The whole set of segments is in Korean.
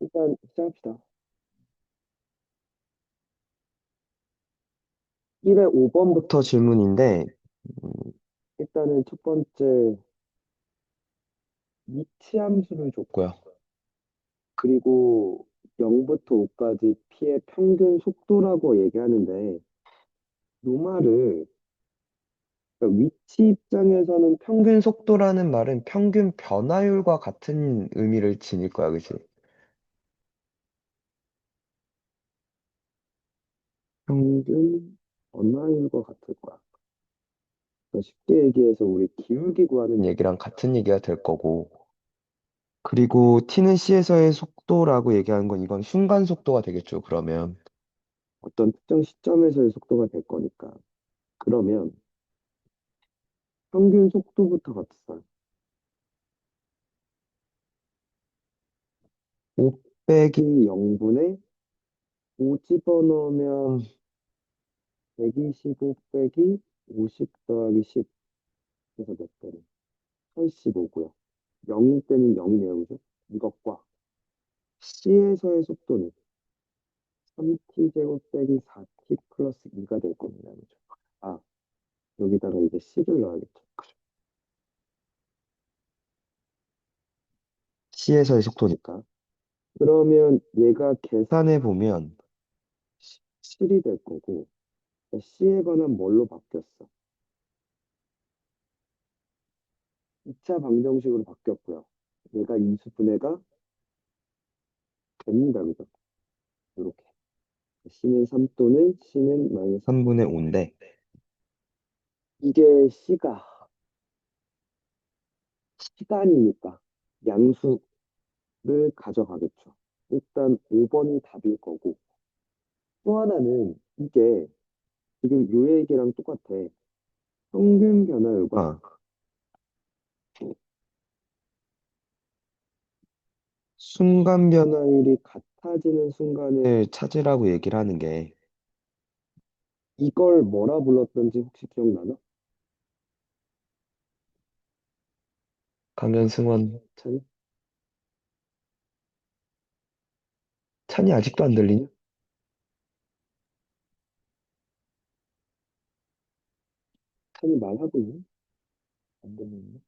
일단 시작합시다. 1회 5번부터 질문인데, 음, 일단은 첫 번째 미치 함수를 줬고요. 그리고 0부터 5까지 피의 평균 속도라고 얘기하는데, 이 말을, 그러니까 위치 입장에서는 평균 속도라는 말은 평균 변화율과 같은 의미를 지닐 거야, 그치? 평균 변화율과 같을 거야. 그러니까 쉽게 얘기해서 우리 기울기 구하는 얘기랑 같은 얘기가 될 거고, 그리고 t는 c에서의 속도라고 얘기하는 건 이건 순간 속도가 되겠죠, 그러면. 어떤 특정 시점에서의 속도가 될 거니까. 그러면 평균 속도부터 갑시다. 5 빼기 0분의 5 집어넣으면 125 빼기 50 더하기 10 해서 몇 배로? 85고요. 0일 때는 0이네요, 그죠? 이것과 C에서의 속도는 3t 제곱 빼기 4t 플러스 2가 될 겁니다, 그죠? 아, 여기다가 이제 C를 넣어야겠죠. 그죠? C에서의 속도니까. 그러면 얘가 계산해 보면 17이 될 거고, C에 관한 뭘로 바뀌었어? 2차 방정식으로 바뀌었고요. 얘가 인수분해가 됩니다. 그죠? 이렇게. C는 3 또는 C는 마이너스 3분의 5인데, 이게 C가 시간이니까 양수를 가져가겠죠. 일단 5번이 답일 거고, 또 하나는 이게 지금 요 얘기랑 똑같아. 평균 변화율과 순간 변화율이 같아지는 순간을 찾으라고 얘기를 하는 게 이걸 뭐라 불렀던지 혹시 기억나나? 강연 승원 찬이? 찬이 아직도 안 들리냐? 찬이 말하고 있니? 안 들리니?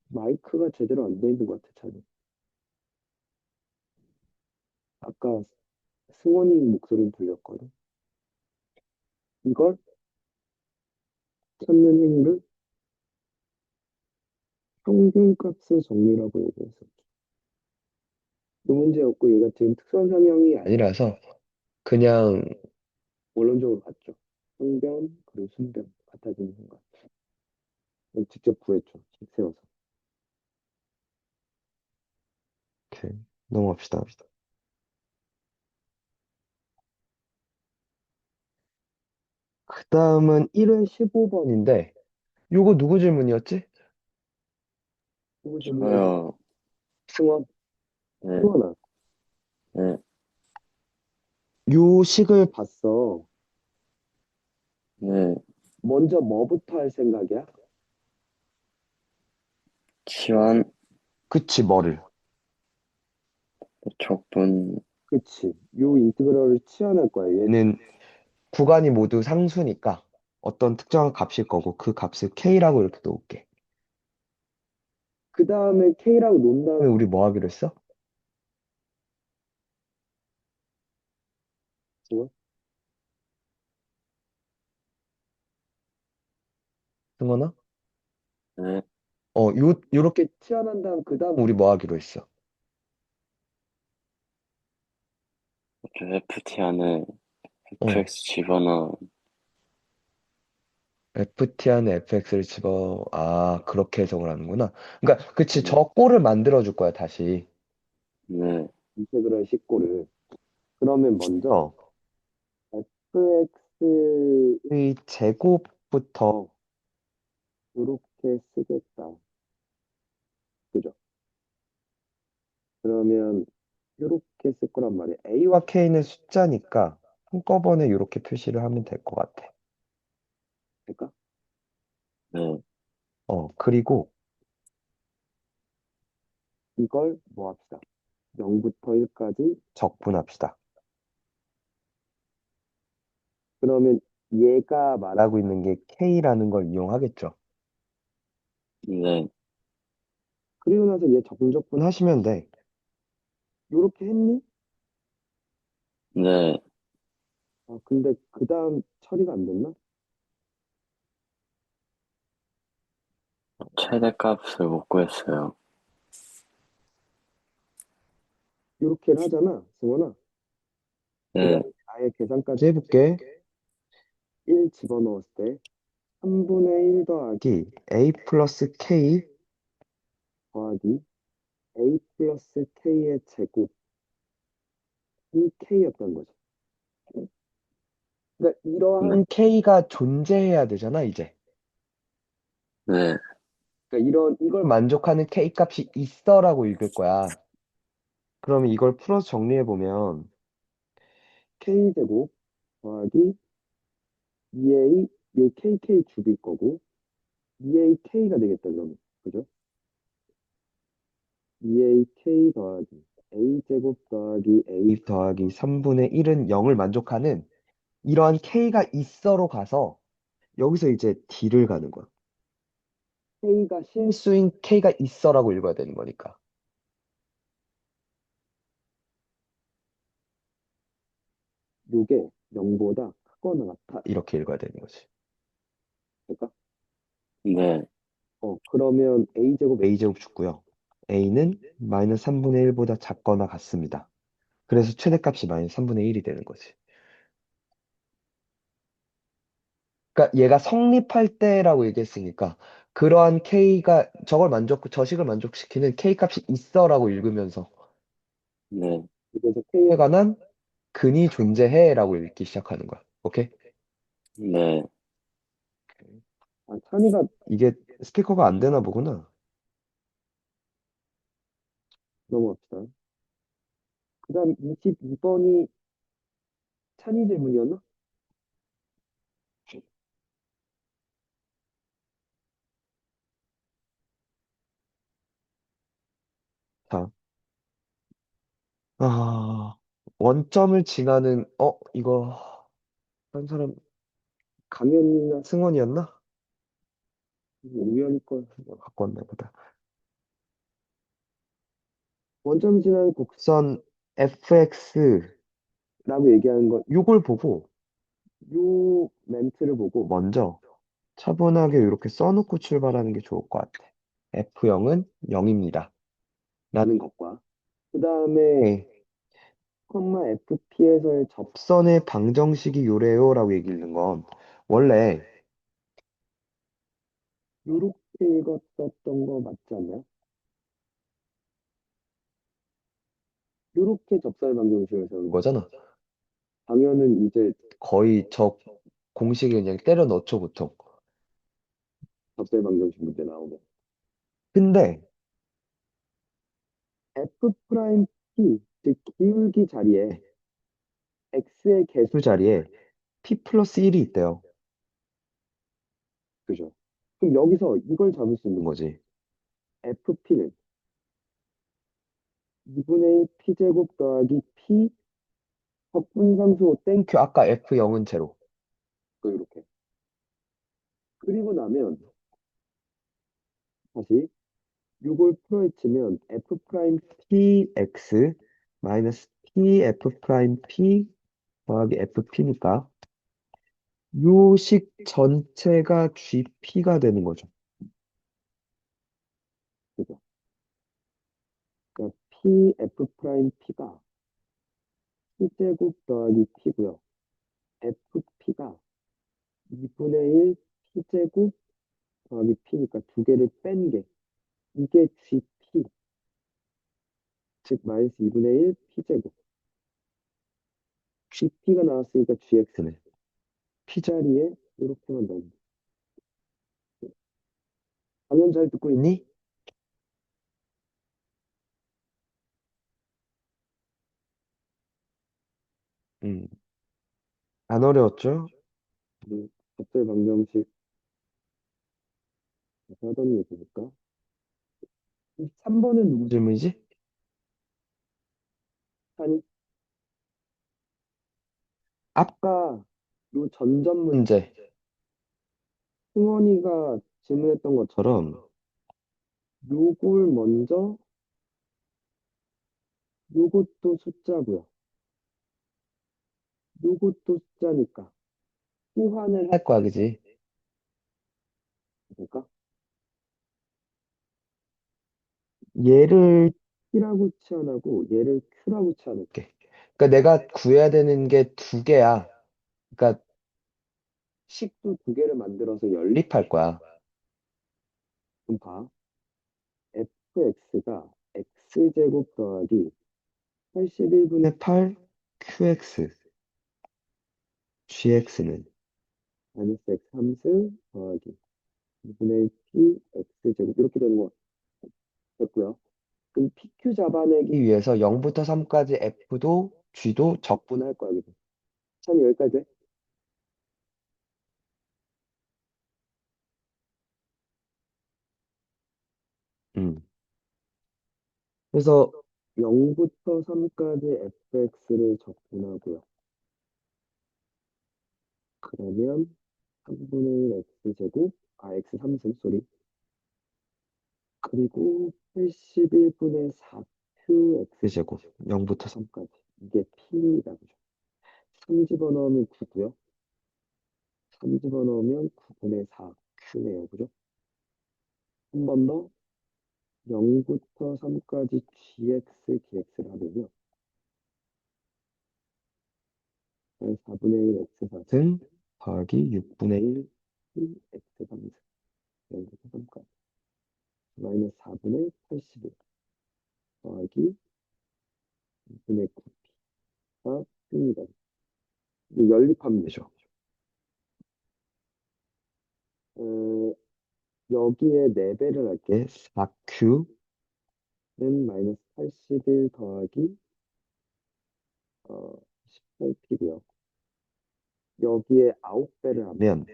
마이크가 제대로 안 돼 있는 것 같아, 찬이. 아까 승원이 목소리는 들렸거든. 이걸 찾는 행위를 평균값의 정리라고 얘기했었죠. 그 문제였고 얘가 지금 특수한 상황이 아니라서 그냥 원론적으로 갔죠. 항변 그리고 순변 같아지는 순간. 직접 구했죠. 식 세워서. 오케이. 넘어갑시다. 그 다음은 1회 15번인데, 요거 누구 질문이었지? 누구 질문이었지? 저요. 승원. 네, 승원아, 네, 요 식을 봤어. 네. 먼저 뭐부터 할 생각이야? 치환, 그치, 뭐를. 족분, 그치. 요 인티그럴을 치환할 거야. 얘는 구간이 모두 상수니까 어떤 특정한 값일 거고 그 값을 k라고 이렇게 놓을게. 그 다음에 k라고 놓은 다음에 우리 뭐 하기로 했어? 승원? 승원아? 네. 요렇게 치환한 다음 그 다음 우리 뭐 하기로 했어? 저 FT 안에 어. FX 집어넣어. FT 안에 FX를 그렇게 해석을 하는구나. 그러니까, 그치, 네, 저 꼴을 만들어줄 거야, 다시. 네, 인테그랄 식꼴을. 그러면 먼저, fx의 제곱부터 이렇게 쓰겠다. 그죠? 그러면, 이렇게 쓸 거란 말이야. a와 k는 숫자니까, 한꺼번에 이렇게 표시를 하면 될 것 같아. 될까? 네, 그리고, 이걸 뭐 합시다. 0부터 1까지 적분합시다. 그러면 얘가 말하고 있는 게 K라는 걸 이용하겠죠. 네, 그리고 나서 얘 적분적분 하시면 돼. 요렇게 했니? 네. 아, 근데 그 다음 처리가 안 됐나? 최대값을 못 구했어요. 요렇게를 하잖아, 승원아. 그 네, 다음에 아예 계산까지 해볼게. 1 집어넣었을 때 3분의 1 더하기 A 플러스 K 더하기 A 플러스 K의 제곱이 K였던 거죠. 그러니까 네, 이러한 K가 존재해야 되잖아, 이제. 네, 그러니까 이걸 만족하는 K 값이 있어라고 읽을 거야. 그러면 이걸 풀어서 정리해보면 K제곱 더하기 2A, 이 KK 죽일 거고 2AK가 되겠다, 그러면. 그죠? 2AK 더하기 A제곱 더하기 A 더하기 3분의 1은 0을 만족하는 이러한 K가 있어로 가서 여기서 이제 D를 가는 거야. K가 실수인 K가 있어라고 읽어야 되는 거니까. 요게 0보다 크거나 같아. 이렇게 읽어야 되는 거지. 그러니까 네, 그러면 A제곱 죽고요. A는 마이너스 3분의 1보다 작거나 같습니다. 그래서 최대값이 마이너스 3분의 1이 되는 거지. 그러니까 얘가 성립할 때라고 얘기했으니까 그러한 K가 저식을 만족시키는 K 값이 있어라고 읽으면서 네, 그래서 K에 관한 근이 존재해라고 읽기 시작하는 거야. 오케이? 네. 아, 찬이가 이게 스피커가 안 되나 보구나. 넘어갑시다. 그 다음 22번이 찬이 질문이었나? 자, 아, 원점을 지나는, 이거, 한 사람, 강현이나 승원이었나? 이거 우연히 걸 갖고 왔나 보다. 원점 지나는 곡선 fx라고 얘기하는 건 요걸 보고, 요 멘트를 보고 먼저 차분하게 이렇게 써놓고 출발하는 게 좋을 것 같아. F0은 0입니다. 라는 것과, 그 다음에, 콤마 FP에서의 접선의 방정식이 요래요라고 얘기 읽는 건, 원래, 요렇게 읽었었던 거 맞지 않나요? 요렇게 접선의 방정식을 세우는 거잖아. 당연은 이제 거의 저 공식을 그냥 때려 넣죠, 보통. 접선의 방정식 문제 나오면. 근데, F 프라임 P, 즉 기울기 자리에 x의 개수 자리에 p 플러스 1이 있대요. 그죠? 그럼 여기서 이걸 잡을 수 있는 거지. fp는 2분의 1 p제곱 더하기 p 적분상수 땡큐. 아까 f0은 제로. 이렇게. 그리고 나면 다시 이걸 풀어헤치면 f 프라임 px 마이너스 pf 프라임 p 더하기 fp니까 요식 전체가 gp가 되는 거죠. 그죠? 그러니까 pf 프라임 p가 p제곱 더하기 p고요. fp가 2분의 1 p제곱 더하기 p니까 두 개를 뺀 게 이게 gp, 즉 마이너스 2분의 1 p제곱. gp가 나왔으니까 gx네. p 자리에 이렇게만 넣으면 돼. 방금 잘 듣고 있니? 음, 안 어려웠죠? 갑자기 방정식 다시 하던 얘기니까. 3번은 누구 질문이지? 아니, 아까 요 전전 문제, 승원이가 질문했던 것처럼 요걸 먼저, 요것도 숫자고요. 요것도 숫자니까 호환을 할 거야, 그지? 그러니까 얘를 T라고 치환하고 얘를 Q라고 치환할게. 그러니까 내가 구해야 되는 게 두 개야. 그러니까 식도 두 개를 만들어서 연립할 거야. 그럼 봐. fx가 x제곱 더하기 81분의 8 qx, gx는 마이너스 x 3승 더하기 2분의 p x제곱 이렇게 되는 거 됐고요. 그럼 PQ 잡아내기 위해서 0부터 3까지 F도 G도 적분할 거야. 그죠? 참 여기까지 해. 음. 그래서 0부터 3까지 fx를 적분하고요. 그러면 3분의 1 x제곱, x 3승, 쏘리. 그리고 81분의 4q x제곱, 0부터 3까지. 이게 p라고 죠. 3 집어넣으면 9고요. 3 집어넣으면 9분의 4q네요. 그죠? 한 번 더 0부터 3까지 gx, dx를 하면요. 4분의 1 x 4승 더하기 6분의 1 x 3승 0부터 3까지 마이너스 4분의 81 더하기 2분의 9가 씁니다. 연립하면 되죠. 어, 여기에 4배를 할게. 4q는 마이너스 81 더하기 18p고요. 여기에 9배를 하면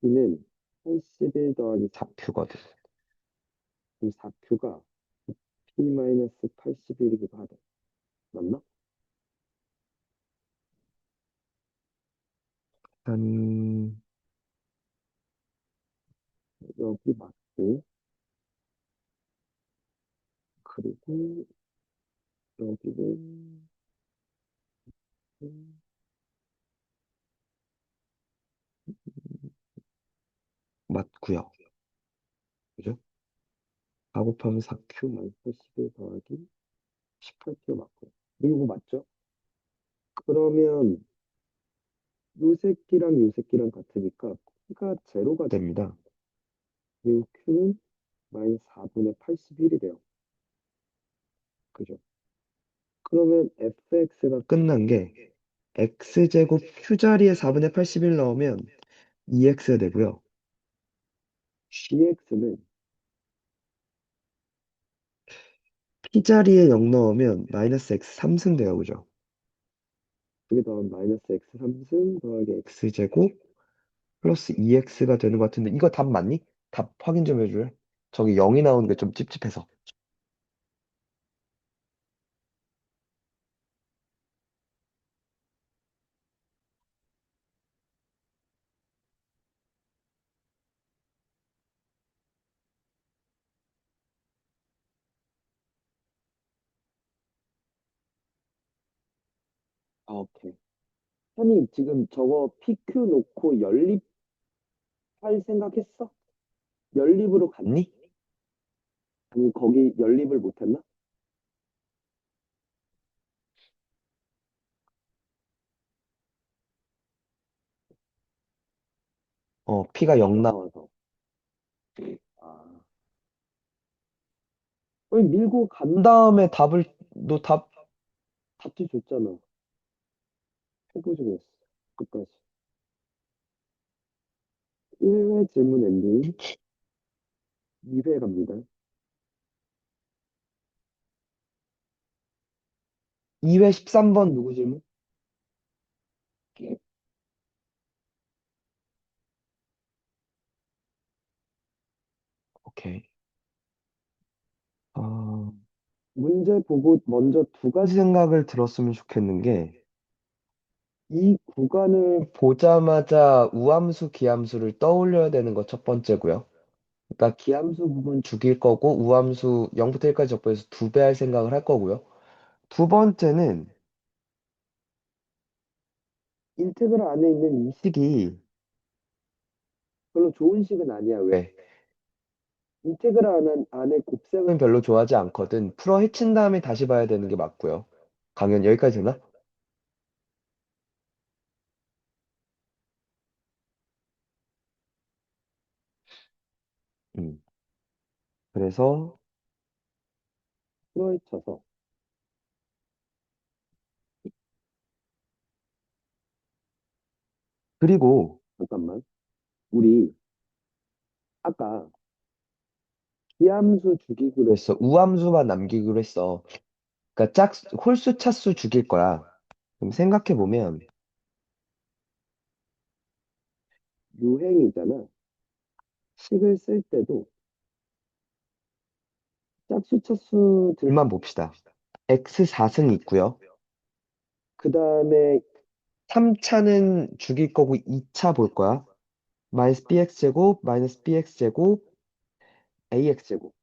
9p는 81 더하기 4q거든. 그럼 4q가 P-81이기도 하다. 맞나? 한, 여기 맞고, 그리고 여기는, 맞고요. 그죠? 4 곱하면 4Q 마이너스 81 더하기 18Q 맞고. 이거 맞죠? 그러면 요 새끼랑 요 새끼랑 같으니까 P가 제로가 됩니다. 그리고 Q는 마이너스 4분의 81이 돼요. 그죠? 그러면 fx가 끝난 게 x제곱 q 자리에 4분의 81 넣으면 2x가 되고요. gx는 p 자리에 0 넣으면 마이너스 x 3승 돼요. 그죠? 그게 더하면 마이너스 x 3승 더하기 x제곱 플러스 2x가 되는 것 같은데 이거 답 맞니? 답 확인 좀 해줄래? 저기 0이 나오는 게 좀 찝찝해서. 아, 오케이. 현이 지금 저거 PQ 놓고 연립할 생각했어? 연립으로 갔니? 아니, 거기 연립을 못했나? P가 0 나와서. 아. 아니, 밀고 간 다음에 너 답도 줬잖아. 해보지 그랬어. 끝까지. 1회 질문 엔딩, 2회 갑니다. 2회 13번 누구 질문? 오케이. 문제 보고 먼저 두 가지 생각을 들었으면 좋겠는 게, 이 구간을 보자마자 우함수, 기함수를 떠올려야 되는 거 첫 번째고요. 그러니까 기함수 부분 죽일 거고, 우함수 0부터 1까지 적분해서 두 배 할 생각을 할 거고요. 두 번째는 인테그랄 안에 있는 이 식이 별로 좋은 식은 아니야. 왜? 인테그랄 안에 곱셈은 별로 좋아하지 않거든. 풀어 헤친 다음에 다시 봐야 되는 게 맞고요. 강연 여기까지 되나? 음. 그래서 풀어 헤쳐서 그리고 잠깐만. 우리 아까 기함수 죽이기로 했어. 우함수만 남기기로 했어. 그러니까 홀수 차수 죽일 거야. 그럼 생각해 보면 유행이잖아. 식을 쓸 때도 짝수 차수들만 봅시다. x4승 있고요. 그 다음에 3차는 죽일 거고 2차 볼 거야. 마이너스 bx제곱, 마이너스 bx제곱, ax제곱.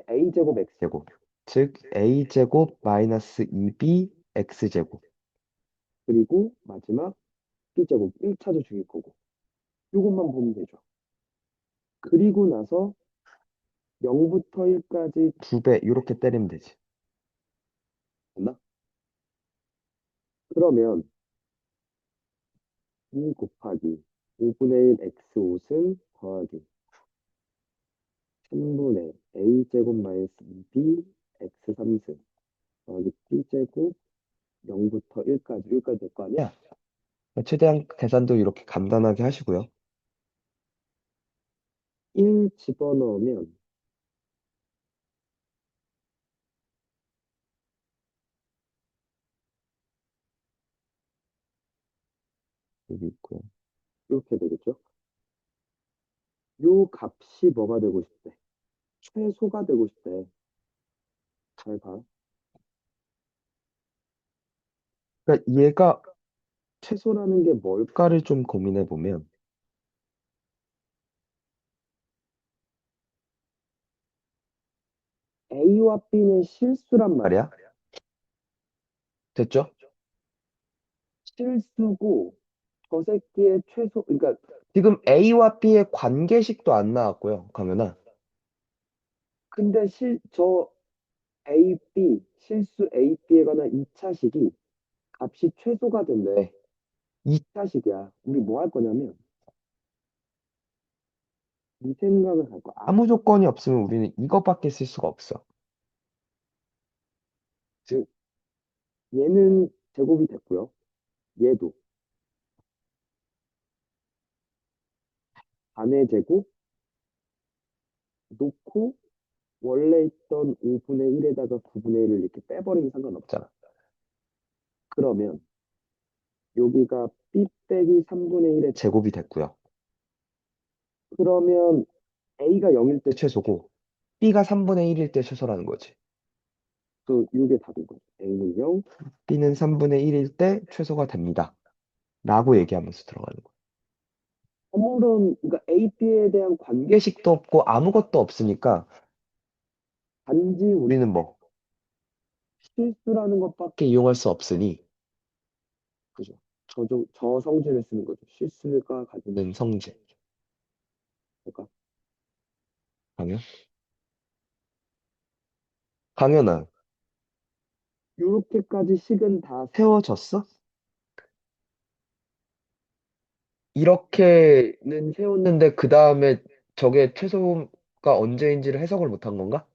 a제곱, x제곱. 즉, a제곱 마이너스 2b x제곱. 그리고 마지막 b제곱 1차도 죽일 거고. 요것만 보면 되죠. 그리고 나서 0부터 1까지 두 배, 이렇게 때리면 되지. 맞나? 그러면 2 곱하기 5분의 1 x 5승 더하기 3분의 a제곱 마이너스 2b x 3승 더하기 b제곱 0부터 1까지 될 거 아니야? 최대한 계산도 이렇게 간단하게 하시고요. 1 집어넣으면 여기 있고요. 이렇게 되겠죠? 요 값이 뭐가 되고 싶대? 최소가 되고 싶대. 잘 봐. 그러니까 얘가 최소라는 게 뭘까를 좀 고민해 보면 A와 B는 실수란 말이야. 됐죠? 실수고 저 새끼의 최소 그러니까 지금 A와 B의 관계식도 안 나왔고요. 강연아. 근데 저 A, B 실수 A, B에 관한 2차식이 값이 최소가 된대. 2차식이야. 우리 뭐 할 거냐면 이 생각을 할 거야. 아무 조건이 없으면 우리는 이것밖에 쓸 수가 없어. 즉 얘는 제곱이 됐고요. 얘도 반의 제곱 놓고 원래 있던 5분의 1에다가 9분의 1을 이렇게 빼버리면 상관없잖아. 그러면 여기가 B 빼기 3분의 1의 제곱이 됐고요. 그러면 A가 0일 때 최소고 B가 3분의 1일 때 최소라는 거지. 그 이게 답인 거죠. A는 0, B는 3분의 1일 때 최소가 됩니다. 라고 얘기하면서 들어가는 거예요. 아무런 그러니까 A, B에 대한 관계식도 없고 아무것도 없으니까 단지 우리는 뭐 실수라는 것밖에 이용할 수 없으니 그죠. 저 성질을 쓰는 거죠. 실수가 가지는 성질. 그러니까 강연? 강연아, 요렇게까지 식은 다 세워졌어? 이렇게는 세웠는데 그 다음에 저게 최소가 언제인지를 해석을 못한 건가?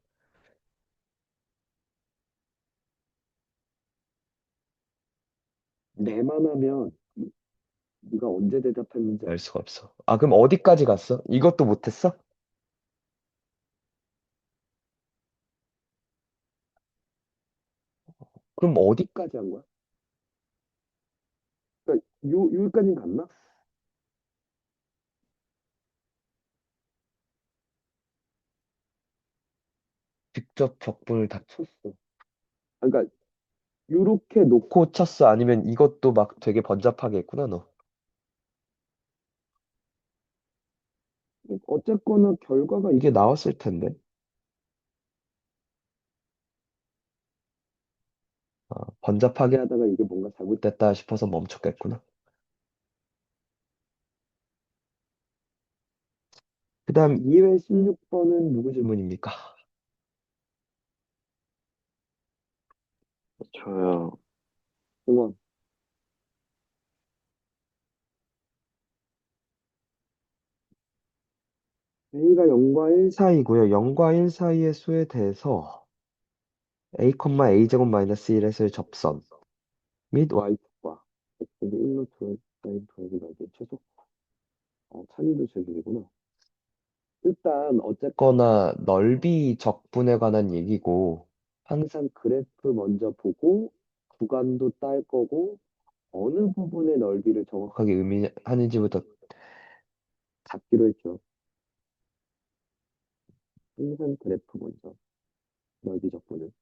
내만 하면 네가 언제 대답했는지 알 수가 없어. 아, 그럼 어디까지 갔어? 이것도 못했어? 그럼 어디까지 한 거야? 그러니까 여기까지는 갔나? 직접 적분을 다 쳤어. 그러니까 요렇게 놓고 쳤어? 아니면 이것도 막 되게 번잡하게 했구나, 너. 어쨌거나 결과가 이게 나왔을 텐데. 번잡하게 하다가 이게 뭔가 잘못됐다 싶어서 멈췄겠구나. 그 다음 2회 16번은 누구 질문입니까? 저요. 응원. a가 0과 1 사이고요. 0과 1 사이의 수에 대해서 a, a 제곱 마이너스 1에서의 접선 및 y축과 x는 1로 둘러싸인 부하기까지 최소 찬이도 질문이구나. 일단 어쨌거나 넓이 적분에 관한 얘기고 항상 그래프 먼저 보고 구간도 딸 거고 어느 부분의 넓이를 정확하게 의미하는지부터 잡기로 했죠. 항상 그래프 먼저 넓이 적분은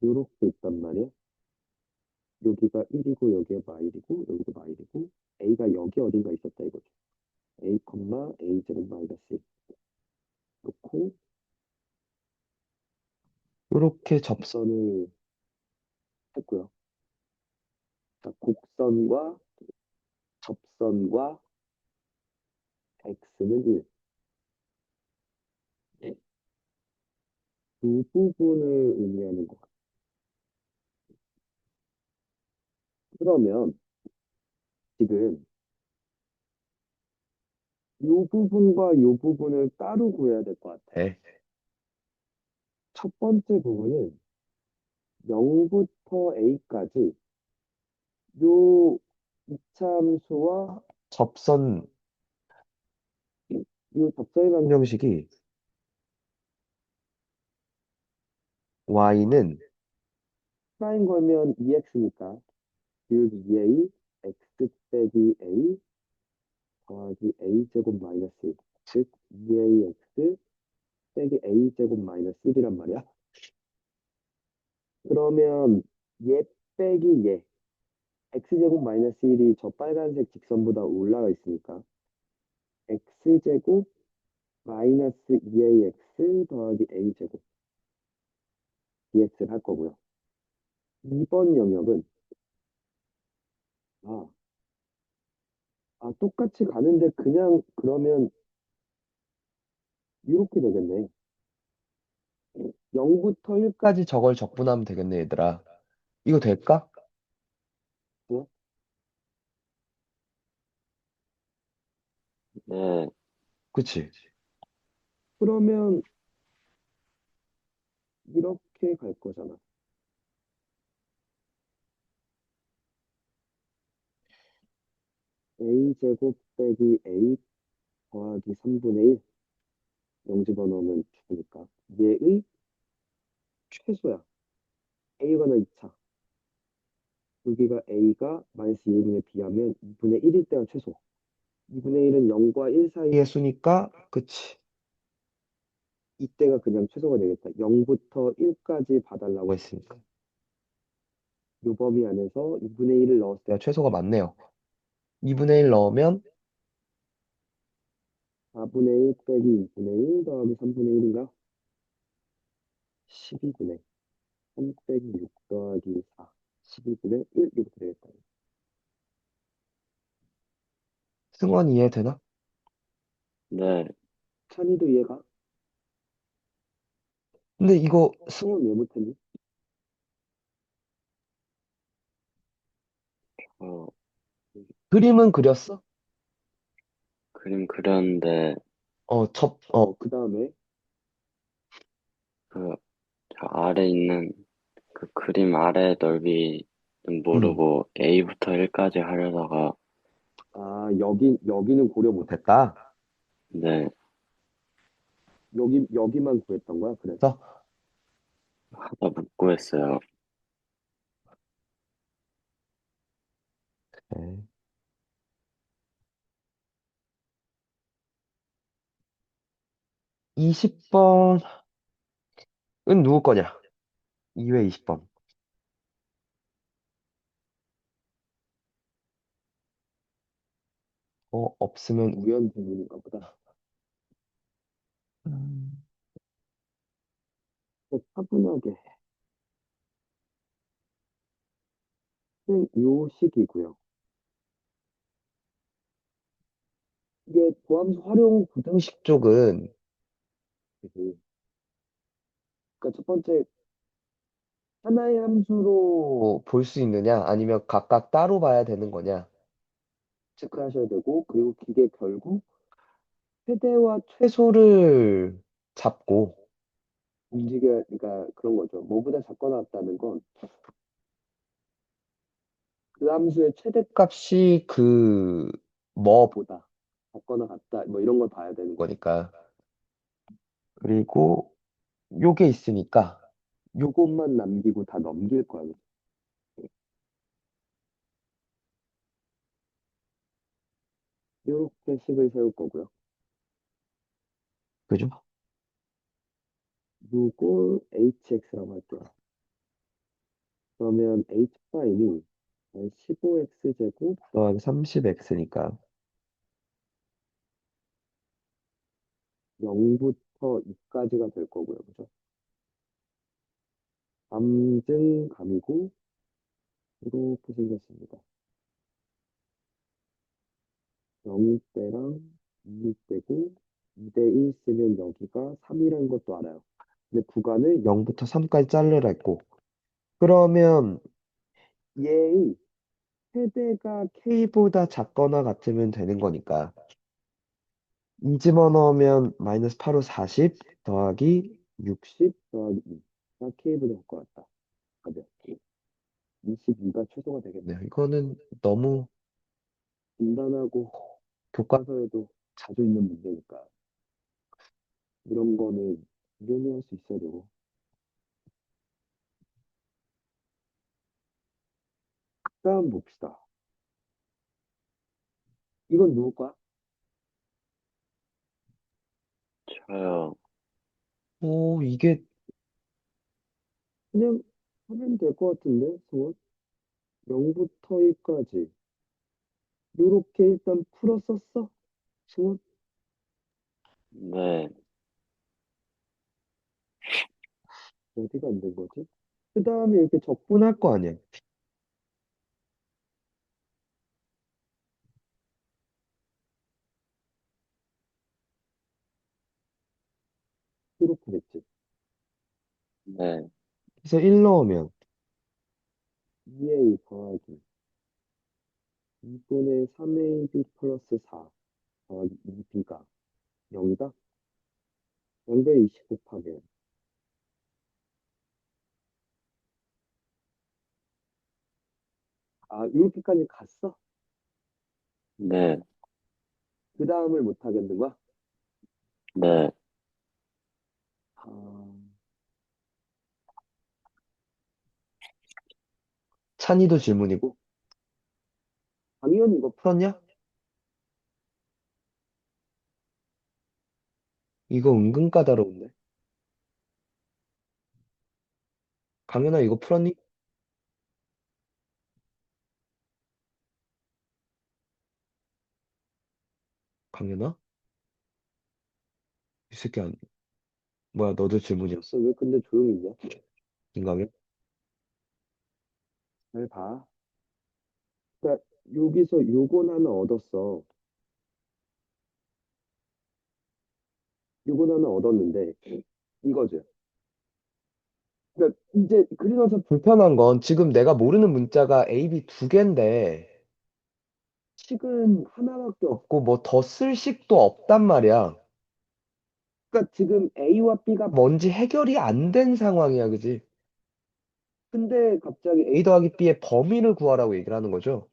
요렇게 있단 말이야. 여기가 1이고 여기가 마일이고 여기도 마일이고 a가 여기 어딘가 있었다 이거죠. a, a 제곱 마이너스 1 놓고 요렇게 접선을 했고요. 자, 곡선과 접선과 x는 1. 두 부분을 의미하는 것 같아요. 그러면 지금 이 부분과 이 부분을 따로 구해야 될 것 같아. 첫 번째 부분은 0부터 a까지 요 이차함수와 접선, 이 접선의 방정식이 y는 프라임 걸면 2x니까 즉 2a x 빼기 a 더하기 a 제곱 마이너스 1, 즉 2ax 빼기 a 제곱 마이너스 1이란 말이야. 그러면 얘 빼기 얘 x제곱 마이너스 1이 저 빨간색 직선보다 올라가 있으니까 x제곱 마이너스 2ax 더하기 a제곱 dx를 할 거고요. 2번 영역은 아, 똑같이 가는데 그냥 그러면 이렇게 되겠네. 0부터 1까지 저걸 적분하면 되겠네, 얘들아. 이거 될까? 어? 네, 그치? 그러면 이렇게 갈 거잖아. a제곱 빼기 a 더하기 3분의 1 영 집어넣으면 죽으니까 얘의 최소야. a거나 2차. 여기가 a가 마이너스 2분의 b하면 2분의 1일 때가 최소. 2분의 1은 0과 1 사이의 수니까 그치. 이때가 그냥 최소가 되겠다. 0부터 1까지 봐달라고 했으니까. 요 범위 안에서 2분의 1을 넣었을 때가 최소가 맞네요. 2분의 1 넣으면 4분의 1 빼기 2분의 1 더하기 3분의 1인가? 12분의 3 빼기 6 더하기 4. 12분의 1 이렇게 되겠다. 승원 이해되나? 네, 찬이도 이해가? 근데 이거 승원 왜 못했니? 어, 그림은 그렸어? 그림 그렸는데, 그 다음에 그, 저 아래 있는 그 그림 아래 넓이는 음. 모르고 A부터 1까지 하려다가, 여기는 고려 못했다. 네, 여기만 구했던 거야, 그래서? 하다 못 구했어요. 네. 20번은 누구 거냐? 2회 20번. 없으면 우연 때문인가 보다. 음, 차분하게. 요식이고요. 이게 보암 활용 고등식 쪽은 그, 그러니까 첫 번째 하나의 함수로 볼 수 있느냐, 아니면 각각 따로 봐야 되는 거냐 체크하셔야 되고, 그리고 이게 결국 최대와 최소를 잡고 그러니까 그런 거죠. 뭐보다 작거나 같다는 건 그 함수의 최대값이 그 뭐보다 작거나 같다, 뭐 이런 걸 봐야 되는 거니까. 그리고 요게 있으니까 요것만 남기고 다 넘길 거야. 이렇게 식을 세울 거고요. 그죠? 요걸 hx라고 할게요. 그러면 h'이 15x 제곱 더하기 30x니까 0부터 2까지가 될 거고요. 그죠? 감증감이고 이렇게 생겼습니다. 0대랑 2대고 2대 1 쓰면 여기가 3이라는 것도 알아요. 근데 구간을 0부터 3까지 자르라 했고, 그러면 얘의 최대가 k보다 작거나 같으면 되는 거니까 이 집어넣으면 마이너스 8호 40 더하기 60 더하기 2가 k보다 작을 것 같다. 맞아. 22가 최소가 되겠네요. 이거는 너무 간단하고 교과서에도 자주 있는 문제니까 이런 거는 유념할 수 있어야 되고. 다음 봅시다. 이건 누구 거야? 저요. 이게 그냥 하면 될 것 같은데, 승원? 0부터 1까지. 요렇게 일단 풀었었어? 승원? 네, 어디가 안 된 거지? 그 다음에 이렇게 적분할 거 아니야? 이렇게 됐지. 네, 그래서 1 넣으면 2a 더하기 2분의 3ab 플러스 4 더하기 2b가 0이다? 0배 20 곱하기. 아, 이렇게까지 갔어? 네, 그 다음을 못 하겠는 거야? 네, 아, 찬이도 질문이고. 강의원 이거 풀었냐? 이거 은근 까다로운데. 강현아 이거 풀었니? 강현아? 이 새끼 아니. 뭐야 너도 질문이었어? 왜 근데 조용히 있냐? 김강현? 잘 봐. 그러니까 여기서 요건 하나 얻었어. 요건 하나 얻었는데 이거지. 그러니까 이제 그리면서 불편한 건 지금 내가 모르는 문자가 A, B 두 개인데 식은 하나밖에 없고 뭐 더 쓸 식도 없단 말이야. 그러니까 지금 A와 B가 뭔지 해결이 안 된 상황이야, 그지? 근데 갑자기 A 더하기 B의 범위를 구하라고 얘기를 하는 거죠.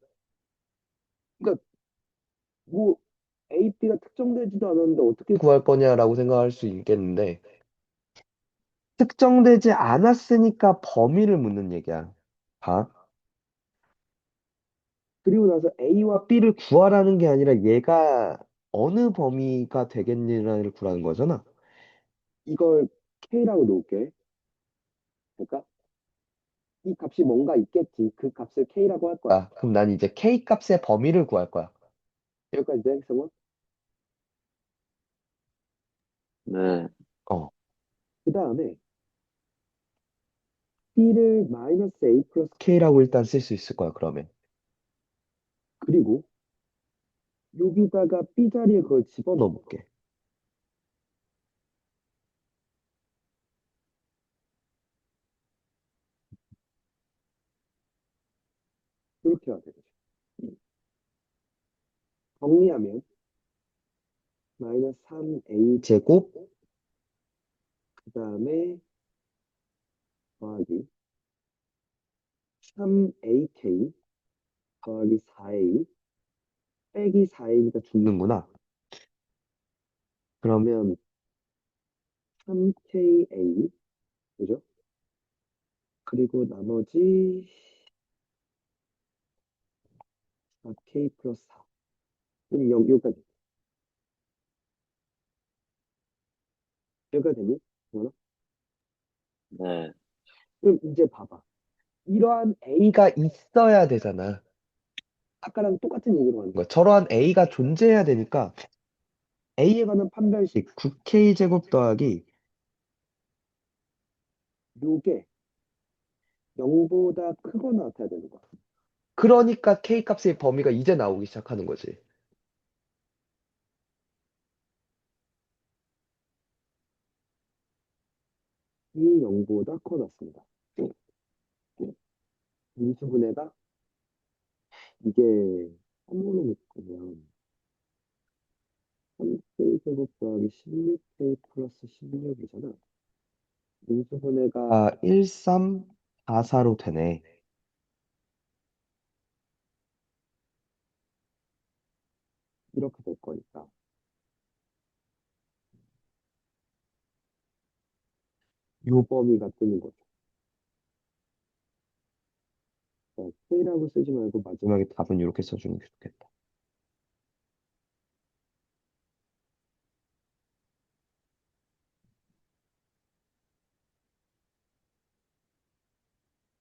그러니까 뭐 A, B가 특정되지도 않았는데 어떻게 구할 거냐라고 생각할 수 있겠는데 특정되지 않았으니까 범위를 묻는 얘기야. 봐. 그리고 나서 A와 B를 구하라는 게 아니라 얘가 어느 범위가 되겠느냐를 구하는 거잖아. 이걸 K라고 놓을게. 그러니까 이 값이 뭔가 있겠지. 그 값을 K라고 할 거야. 그럼 난 이제 K 값의 범위를 구할 거야. 여기까지 돼, 성원? 네, 어. 그 다음에 B를 마이너스 A 플러스 K라고 일단 쓸 수 있을 거야, 그러면. 그리고 여기다가 B 자리에 그걸 집어넣어 볼게. 이렇게 해야 되겠지. 정리하면 마이너스 3A 제곱, 그 다음에 더하기 3AK 더하기 4A 빼기 4A니까 죽는구나. 그러면 3KA, 그죠? 그리고 나머지 4K 플러스 4. 여기까지. 여기까지 되니? 뭐나? 네, 그럼 이제 봐봐. 이러한 A가 있어야 되잖아. 아까랑 똑같은 얘기로 하는 거야. 저러한 A가 존재해야 되니까 A에 관한 판별식 9K 제곱 더하기 요게 0보다 크거나 같아야 되는 거야. 그러니까 K 값의 범위가 이제 나오기 시작하는 거지. 이 0보다 커졌습니다. 인수분해가 이게 3으로 묶으면 3K 제곱 더하기 16K 플러스 16이잖아. 인수분해가 1344로 되네. 이렇게 될 거니까. 요 범위가 뜨는 거죠. K라고 쓰지 말고 마지막에 답은 이렇게 써주는 게 좋겠다.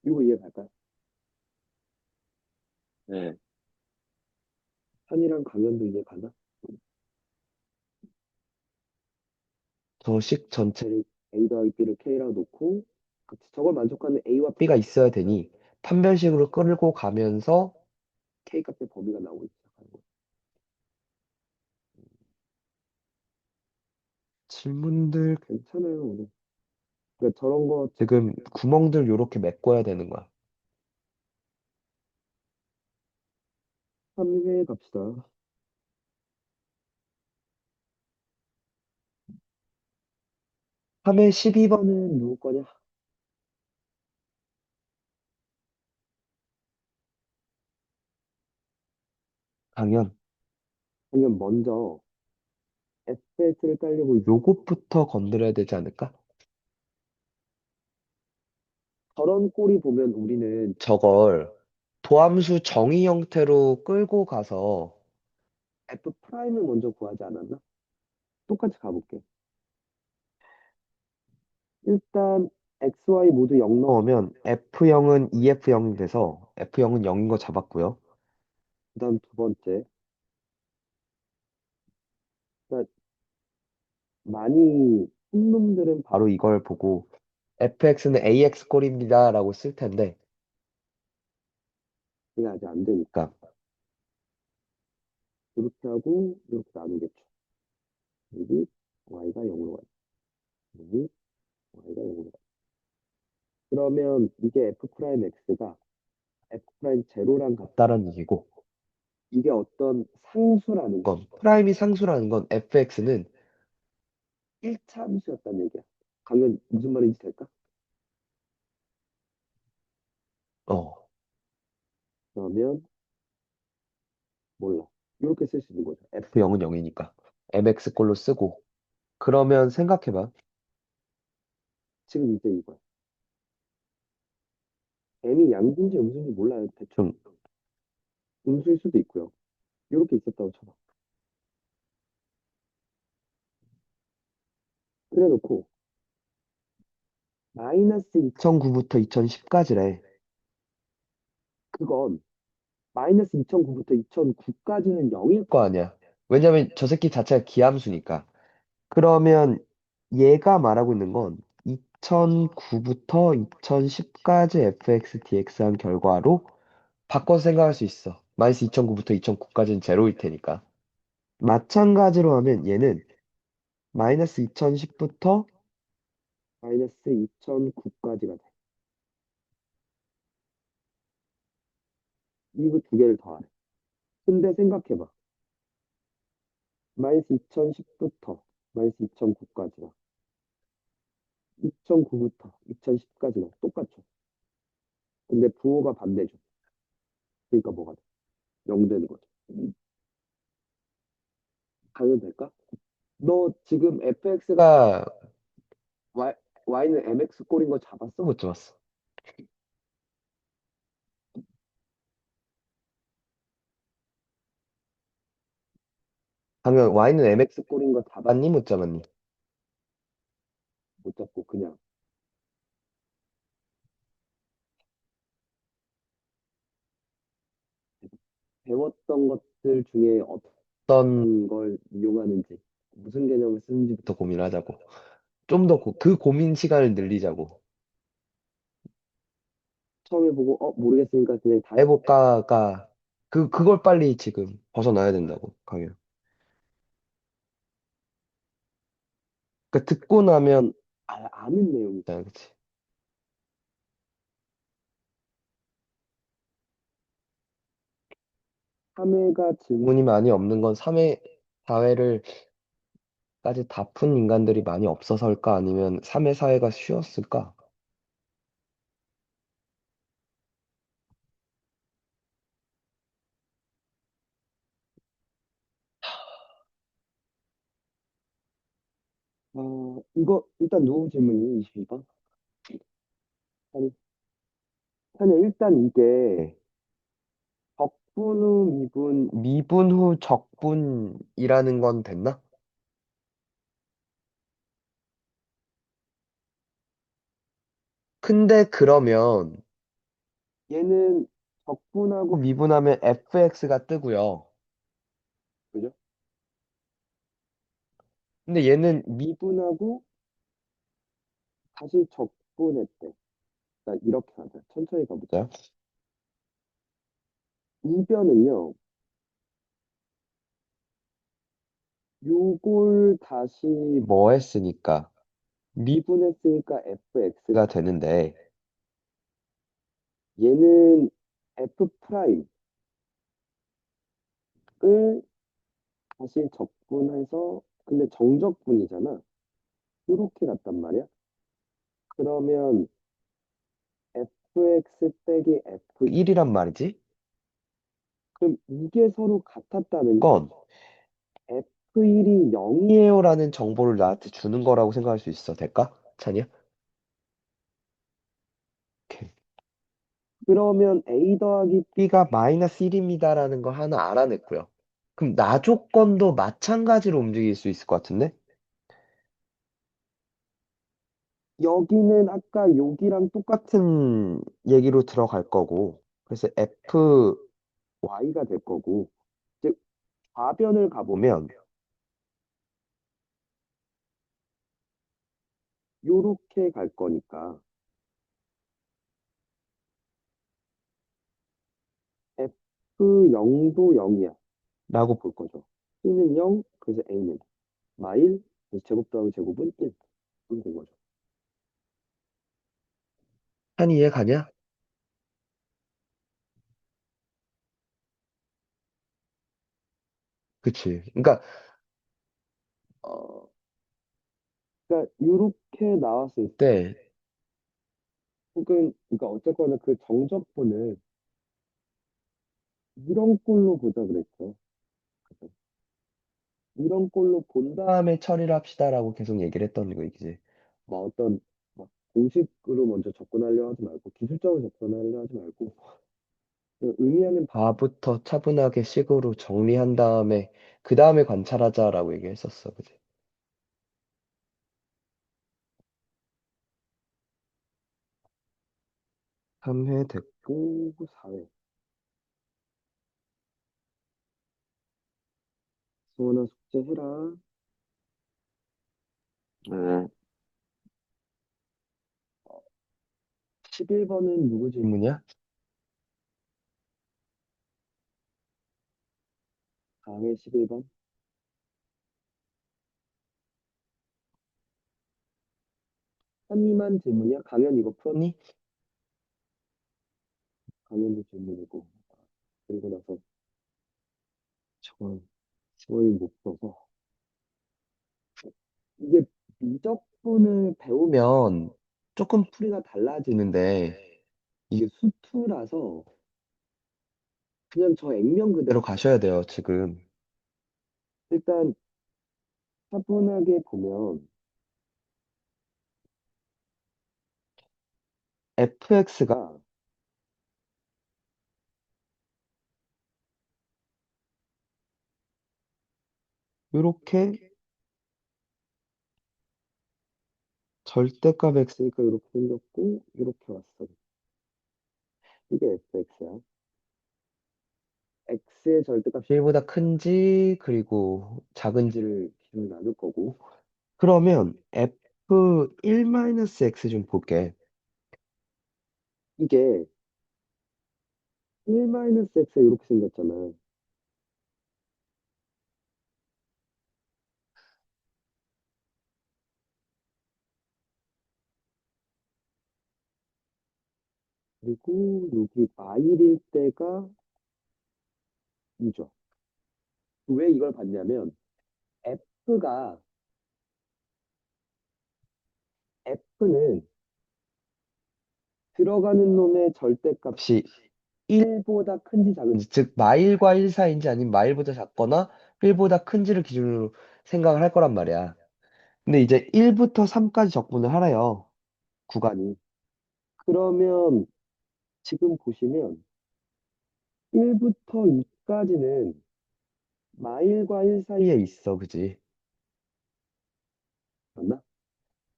이거 이해갈까요? 네, 한이랑 강연도 이해가나? 저 식 전체를 A 더하기 B를 K라고 놓고 저걸 만족하는 A와 B가 있어야 되니 판별식으로 끌고 가면서 K 값의 범위가 나오기 시작하는 거예요. 질문들 괜찮아요, 오늘. 그러니까 저런 거 지금 구멍들 요렇게 메꿔야 되는 거야. 3회 갑시다. 3회 12번은 누구 거냐? 강연. 강연 먼저 FS를 깔려고 요것부터 건드려야 되지 않을까? 저런 꼴이 보면 우리는 저걸 도함수 정의 형태로 끌고 가서 F 프라임을 먼저 구하지 않았나? 똑같이 가볼게. 일단 XY 모두 0 넣으면 F0은 EF0이 돼서 F0은 0인 거 잡았고요. 그다음 두 번째. 그러니까 많이 푼 놈들은 바로 이걸 보고 FX는 AX 꼴입니다라고 쓸 텐데 이게 아직 안 되니까 이렇게 하고 이렇게 나누겠죠. 여기 Y가 0으로 가요. 여기 Y가 0으로 가요. 그러면 이게 F 프라임 X가 F 프라임 제로랑 같다라는 얘기고 이게 어떤 상수라는 건 프라임이 상수라는 건 fx는 1차 함수였다는 얘기야. 강연 무슨 말인지 될까? 어. 그러면 몰라. 이렇게 쓸 수 있는 거죠. f0은 0이니까 mx 꼴로 쓰고 그러면 생각해봐. 지금 이제 이거야. m이 양수인지 음수인지 몰라요. 대충 음수일 수도 있고요. 이렇게 있었다고 쳐봐. 그래 놓고 마이너스 2009부터 2010까지래. 그건 마이너스 2009부터 2009까지는 0일 거 아니야. 왜냐면 저 새끼 자체가 기함수니까. 그러면 얘가 말하고 있는 건 2009부터 2010까지 fx, dx 한 결과로 바꿔서 생각할 수 있어. 마이너스 2009부터 2009까지는 제로일 테니까. 마찬가지로 하면 얘는 마이너스 2010부터 마이너스 2009까지가 돼. 이거 두 개를 더하래. 근데 생각해봐. 마이너스 2010부터 마이너스 2009까지가 2009부터 2010까지가 똑같죠. 근데 부호가 반대죠. 그러니까 뭐가 돼? 0 되는 거죠. 가면 될까? 너 지금 fx가 y는 mx 꼴인 거 잡았어? 못 잡았어? 방금 y는 mx 꼴인 거 잡았니? 못 잡았니? 못 잡고 그냥 배웠던 것들 중에 어떤 걸 이용하는지, 무슨 개념을 쓰는지부터 고민하자고. 좀 더 그 고민 시간을 늘리자고. 처음에 보고, 모르겠으니까 그냥 다 해볼까가, 그걸 빨리 지금 벗어나야 된다고, 강연. 그러니까 듣고 나면, 아는 내용이잖아, 그치? 사회가 질문이 많이 없는 건 사회를 까지 다 푼 인간들이 많이 없어서일까? 아니면 사회가 쉬웠을까? 이거, 일단 누구 질문이 22번? 아니, 아니, 일단 이게 적분 후 미분 후 적분이라는 건 됐나? 근데 그러면 얘는 적분하고 미분하면 fx가 뜨고요. 그죠? 근데 얘는 미분하고 다시 적분했대. 자, 이렇게 하자. 천천히 가보자. 이변은요, 요걸 다시 뭐 했으니까, 미분했으니까 fx가 되는데, 얘는 f 프라임을 다시 적분해서, 근데 정적분이잖아. 이렇게 갔단 말이야. 그러면 fx 빼기 f1이란 말이지? 그럼 이게 서로 같았다는 건 f1이 0이에요라는 정보를 나한테 주는 거라고 생각할 수 있어. 될까? 찬이야? 오케이. 그러면 a 더하기 b가 마이너스 1입니다라는 거 하나 알아냈고요. 그럼 나 조건도 마찬가지로 움직일 수 있을 것 같은데? 여기는 아까 여기랑 똑같은 얘기로 들어갈 거고, 그래서 fy가 될 거고, 즉, 좌변을 가보면, 요렇게 갈 거니까, F0도 0이야. 라고 볼 거죠. C는 0, 그래서 A는 마일, 그래서 제곱 더하기 제곱은 1. 이렇게 된 거죠. 한 이해 가냐? 그치. 어, 그러니까, 이렇게 나왔을 때, 혹은, 그러니까 어쨌거나 그 정적분을 이런 꼴로 보자 그랬죠. 그죠? 이런 꼴로 본 다음에 처리를 합시다라고 계속 얘기를 했던 거이지. 뭐 어떤, 막 공식으로 먼저 접근하려 하지 말고, 기술적으로 접근하려 하지 말고, 그 의미하는 바부터 차분하게 식으로 정리한 다음에 그 다음에 관찰하자라고 얘기했었어, 그지? 3회 됐고, 4회. 수원아, 숙제해라. 네. 11번은 누구 질문이야? 강의 11번? 한이만 질문이야? 강연 이거 풀었니? 강연도 질문이고. 그리고 나서 저건 수원이 못 써서. 이게 미적분을 배우면 조금 풀이가 달라지는데, 이게 수투라서 그냥 저 액면 그대로 가셔야 돼요, 지금. 일단 차분하게 보면 fx가 이렇게 절대값 x니까 이렇게 생겼고 이렇게 왔어. 이게 fx야. x의 절대값이 1보다 큰지 그리고 작은지를 기준으로 나눌 거고. 그러면 f1-x 좀 볼게. 이게 1-x 이렇게 생겼잖아. 그리고 여기 마일일 때가 2죠. 왜 이걸 봤냐면 F는 들어가는 놈의 절대값이 1보다 큰지 작은지, 즉 마일과 1 사이인지 아니면 마일보다 작거나 1보다 큰지를 기준으로 생각을 할 거란 말이야. 근데 이제 1부터 3까지 적분을 하래요, 구간이. 그러면 지금 보시면 1부터 2까지는 마일과 1 사이에 있어, 그지? 맞나?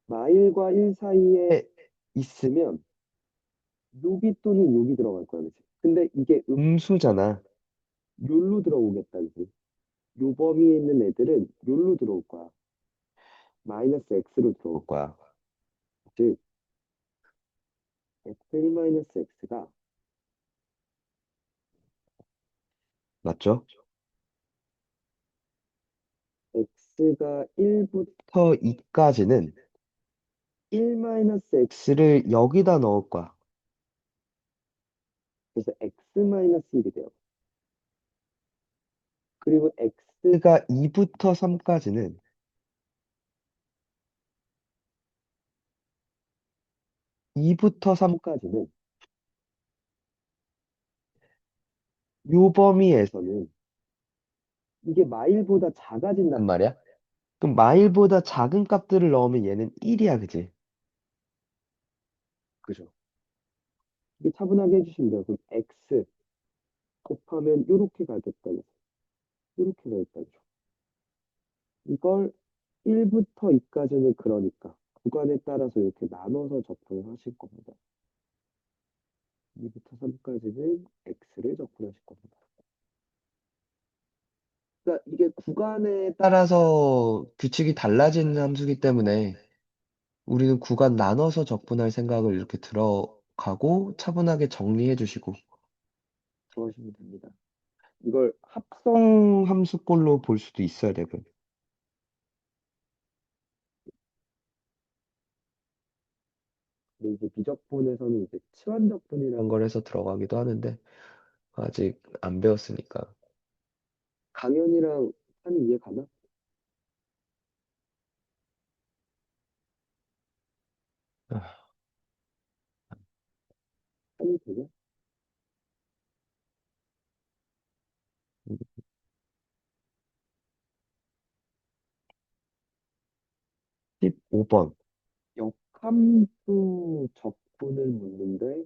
마일과 1 사이에 있으면 여기 또는 여기 들어갈 거야, 그지? 근데 이게 음수잖아. 요로 들어오겠다, 그지? 요 범위에 있는 애들은 요로 들어올 거야. 마이너스 x로 들어올 거야. 즉, f1-x가 맞죠? x가 1부터 2까지는 1-x를 여기다 넣을 거야. 그래서 x-1이 돼요. 그리고 x가 2부터 3까지는 2부터 3까지는 요 범위에서는 이게 마일보다 작아진단 말이야. 그럼 마일보다 작은 값들을 넣으면 얘는 1이야, 그지? 그죠? 이게 차분하게 해주시면 돼요. 그럼 x 곱하면 이렇게 가겠다. 이렇게 가겠다. 이걸 1부터 2까지는 그러니까 구간에 따라서 이렇게 나눠서 접근을 하실 겁니다. 2부터 3까지는 x를 접근하실 겁니다. 그러니까 이게 구간에 따라서 규칙이 달라지는 함수기 때문에 우리는 구간 나눠서 접근할 생각을 이렇게 들어가고 차분하게 정리해 주시고 들어가시면 됩니다. 이걸 합성 함수꼴로 볼 수도 있어야 되고요. 근데 이제 미적분에서는 이제 치환적분이라는 걸 해서 들어가기도 하는데 아직 안 배웠으니까. 강연이랑 한이 이해 가나? 아, 한이 되냐? 15번. 역함수 적분을 묻는데,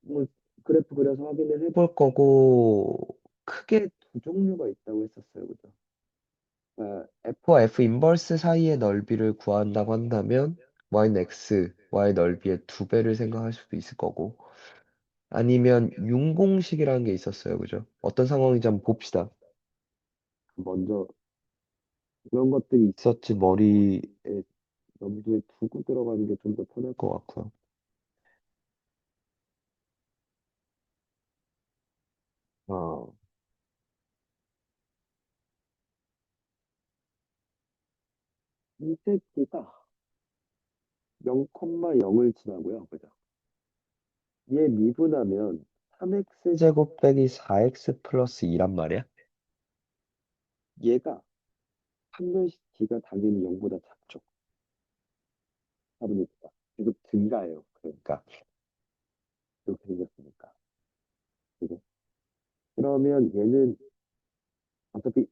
뭐, 그래프 그려서 확인을 해볼 거고, 크게 두 종류가 있다고 했었어요. 그죠? F와 F 인버스 사이의 넓이를 구한다고 한다면, y는 x, y 넓이의 두 배를 생각할 수도 있을 거고, 아니면 융공식이라는 게 있었어요. 그죠? 어떤 상황인지 한번 봅시다. 먼저 그런 것들이 있었지 머리에 염두에 두고 들어가는 게 좀 더 편할 것 같고요. 어, 이 새끼가 0,0을 지나고요. 그죠? 얘 미분하면 3x 제곱 빼기 4x 플러스 2란 말이야. 얘가 판별식 d가 당연히 0보다 작죠. 답으니까. 그리고 증가해요. 그러니까 이렇게 생겼으니까. 그죠? 그러면 얘는 어차피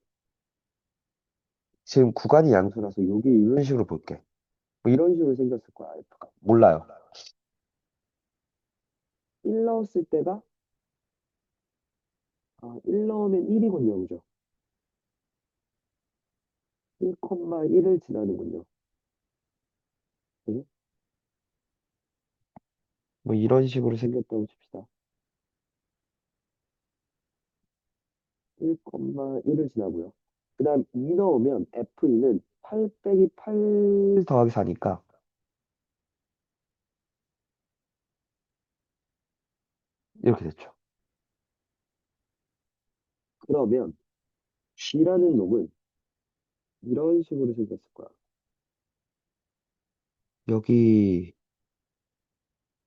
지금 구간이 양수라서 여기 이런 식으로 볼게. 뭐 이런 식으로 생겼을 거야, F가. 몰라요. 1 넣었을 때가, 1 넣으면 1이군요, 그죠? 1,1을 지나는군요. 그죠? 뭐 이런 식으로 생겼다고 칩시다. 1,1을 지나고요. 그 다음 2 넣으면 F는 8 빼기 8 더하기 4니까 이렇게 됐죠. 그러면 G라는 놈은 이런 식으로 생겼을 거야. 여기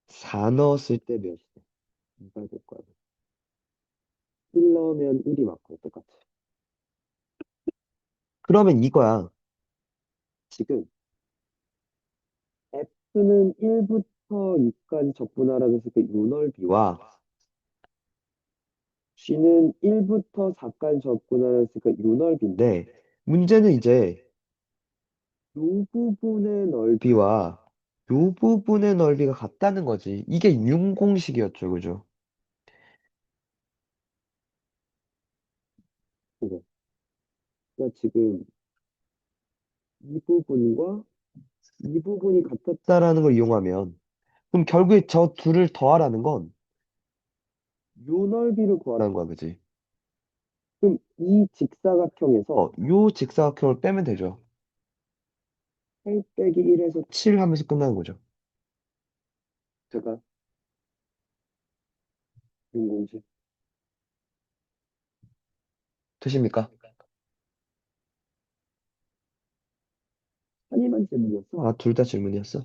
4 넣었을 때 몇이야? 2가 될 거야. 1 넣으면 1이 맞고 똑같이. 그러면 이거야. 지금 F는 1부터 2까지 적분하라고 해서 그 요넓이와 G는 1부터 4까지 적분하라고 해서 그 요넓이인데 문제는 이제 요 부분의 넓이와 요 부분의 넓이가 같다는 거지. 이게 융공식이었죠, 그죠? 그죠? 그러니까 지금 이 부분과 이 부분이 같았다라는 걸 이용하면 그럼 결국에 저 둘을 더하라는 건 요 넓이를 구하라는 거야, 그지? 그럼 이 직사각형에서 요 직사각형을 빼면 되죠. 8 빼기 1에서 7 하면서 끝나는 거죠. 제가 융공식 되십니까? 한이만 질문이었어? 둘 다 질문이었어?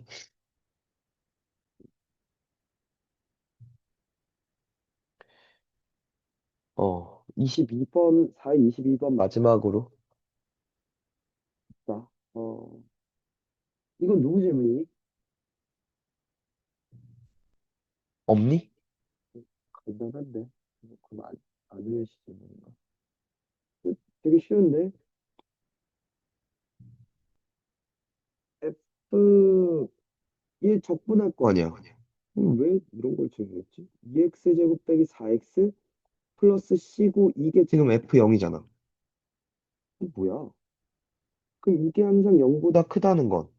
22번, 22번 마지막으로. 자, 이건 누구 질문이니? 없니? 간단한데. 그럼 안 외우시 질문인가? 되게 쉬운데? F, 얘 적분할 거 아니야? 그럼 왜 이런 걸 질문했지? 2x 제곱 빼기 4x 플러스 C고 이게 지금 F0이잖아. 뭐야? 그럼 이게 항상 0보다 크다는 건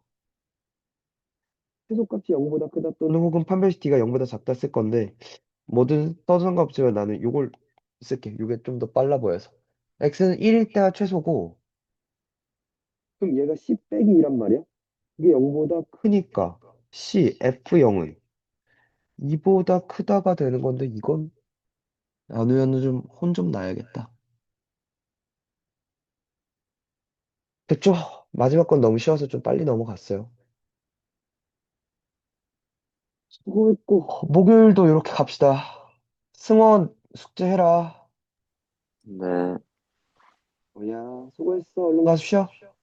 최소값이 0보다 크다 또는 혹은 판별식 D가 0보다 작다 쓸 건데 뭐든 써도 상관없지만 나는 요걸 쓸게. 이게 좀 더 빨라 보여서. X는 1일 때가 최소고 그럼 얘가 C 빼기 2란 말이야? 이게 0보다 크니까 C, F0은 2보다 크다가 되는 건데 이건 나누면 좀 혼 좀 나야겠다. 됐죠? 마지막 건 너무 쉬워서 좀 빨리 넘어갔어요. 수고했고 목요일도 이렇게 갑시다. 승원 숙제해라. 네. 뭐야, 수고했어. 얼른 가서 쉬어.